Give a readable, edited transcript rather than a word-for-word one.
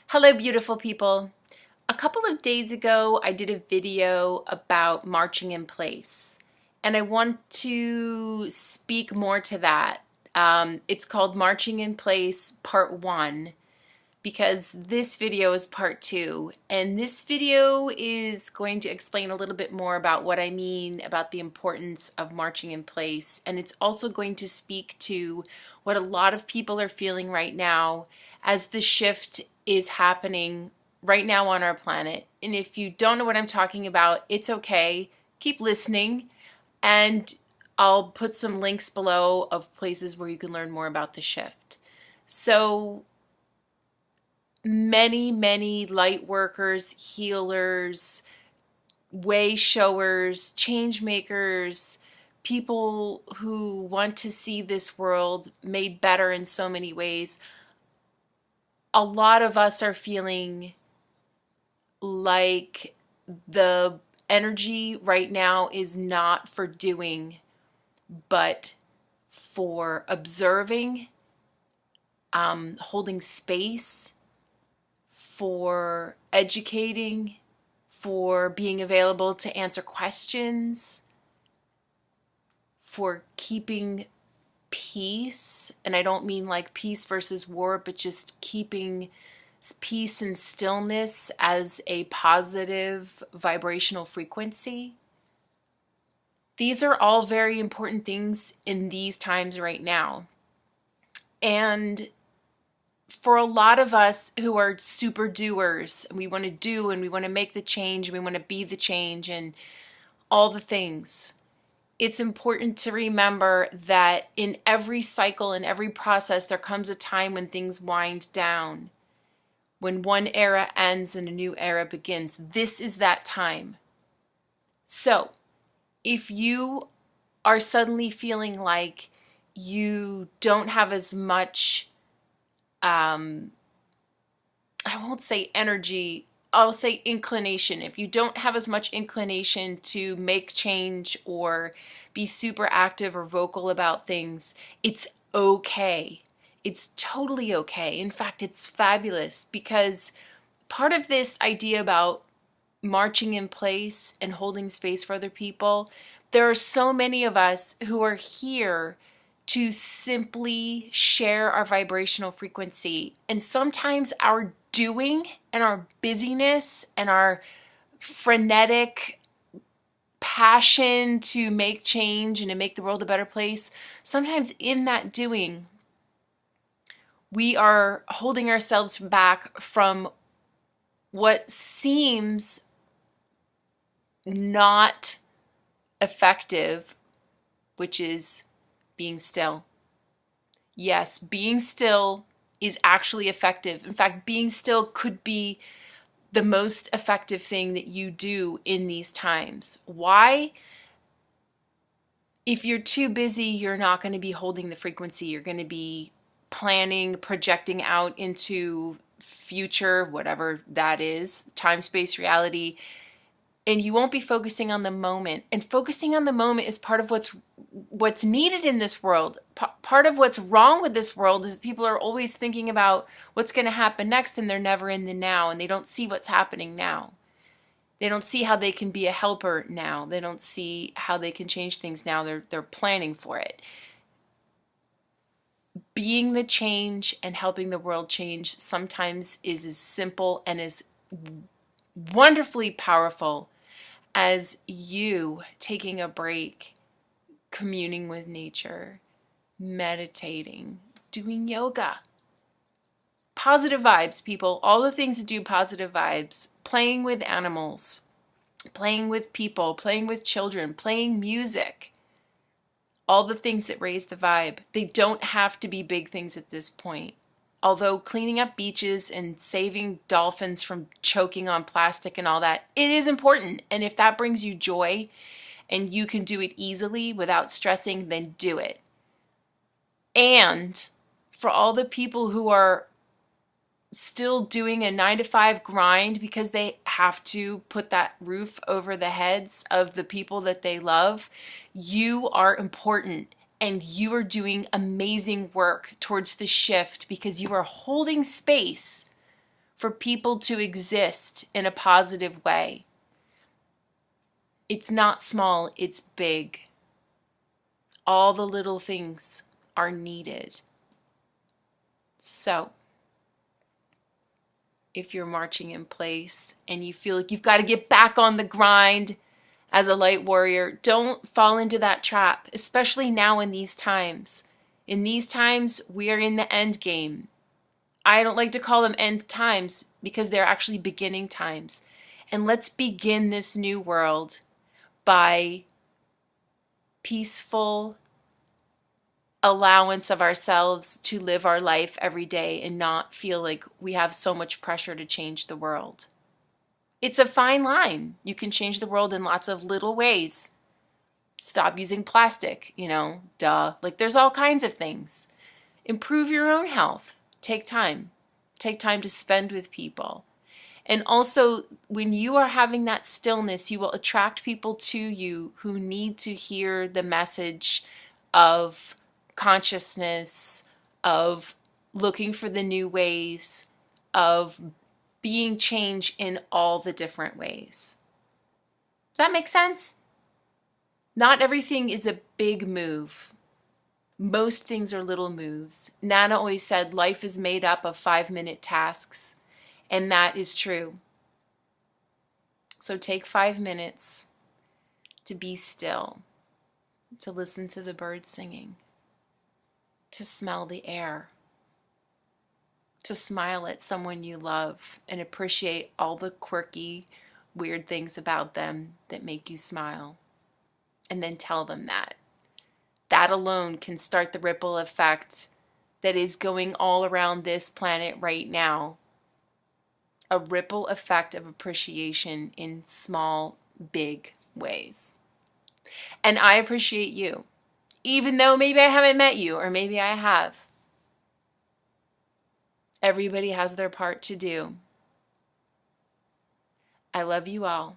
Hello, beautiful people. A couple of days ago, I did a video about marching in place, and I want to speak more to that. It's called Marching in Place Part 1 because this video is Part 2, and this video is going to explain a little bit more about what I mean about the importance of marching in place, and it's also going to speak to what a lot of people are feeling right now as the shift is happening right now on our planet. And if you don't know what I'm talking about, it's okay. Keep listening, and I'll put some links below of places where you can learn more about the shift. So many light workers, healers, way showers, change makers, people who want to see this world made better in so many ways. A lot of us are feeling like the energy right now is not for doing, but for observing, holding space, for educating, for being available to answer questions, for keeping peace. And I don't mean like peace versus war, but just keeping peace and stillness as a positive vibrational frequency. These are all very important things in these times right now. And for a lot of us who are super doers, and we want to do and we want to make the change, and we want to be the change and all the things, it's important to remember that in every cycle, in every process, there comes a time when things wind down. When one era ends and a new era begins. This is that time. So, if you are suddenly feeling like you don't have as much, I won't say energy, I'll say inclination. If you don't have as much inclination to make change or be super active or vocal about things, it's okay. It's totally okay. In fact, it's fabulous, because part of this idea about marching in place and holding space for other people, there are so many of us who are here to simply share our vibrational frequency. And sometimes our doing and our busyness and our frenetic passion to make change and to make the world a better place, sometimes in that doing, we are holding ourselves back from what seems not effective, which is being still. Yes, being still is actually effective. In fact, being still could be the most effective thing that you do in these times. Why? If you're too busy, you're not going to be holding the frequency. You're going to be planning, projecting out into future, whatever that is, time, space, reality, and you won't be focusing on the moment. And focusing on the moment is part of what's needed in this world. Part of what's wrong with this world is people are always thinking about what's going to happen next, and they're never in the now, and they don't see what's happening now. They don't see how they can be a helper now. They don't see how they can change things now. They're planning for it. Being the change and helping the world change sometimes is as simple and as wonderfully powerful as you taking a break, communing with nature, meditating, doing yoga. Positive vibes, people. All the things that do positive vibes. Playing with animals, playing with people, playing with children, playing music. All the things that raise the vibe. They don't have to be big things at this point. Although cleaning up beaches and saving dolphins from choking on plastic and all that, it is important. And if that brings you joy and you can do it easily without stressing, then do it. And for all the people who are still doing a 9-to-5 grind because they have to put that roof over the heads of the people that they love, you are important. And you are doing amazing work towards the shift because you are holding space for people to exist in a positive way. It's not small, it's big. All the little things are needed. So, if you're marching in place and you feel like you've got to get back on the grind as a light warrior, don't fall into that trap, especially now in these times. In these times, we are in the end game. I don't like to call them end times because they're actually beginning times. And let's begin this new world by peaceful allowance of ourselves to live our life every day and not feel like we have so much pressure to change the world. It's a fine line. You can change the world in lots of little ways. Stop using plastic, duh. Like there's all kinds of things. Improve your own health. Take time. Take time to spend with people. And also, when you are having that stillness, you will attract people to you who need to hear the message of consciousness, of looking for the new ways, of being changed in all the different ways. Does that make sense? Not everything is a big move. Most things are little moves. Nana always said life is made up of 5-minute tasks, and that is true. So take 5 minutes to be still, to listen to the birds singing, to smell the air, to smile at someone you love and appreciate all the quirky, weird things about them that make you smile, and then tell them that. That alone can start the ripple effect that is going all around this planet right now. A ripple effect of appreciation in small, big ways. And I appreciate you, even though maybe I haven't met you, or maybe I have. Everybody has their part to do. I love you all.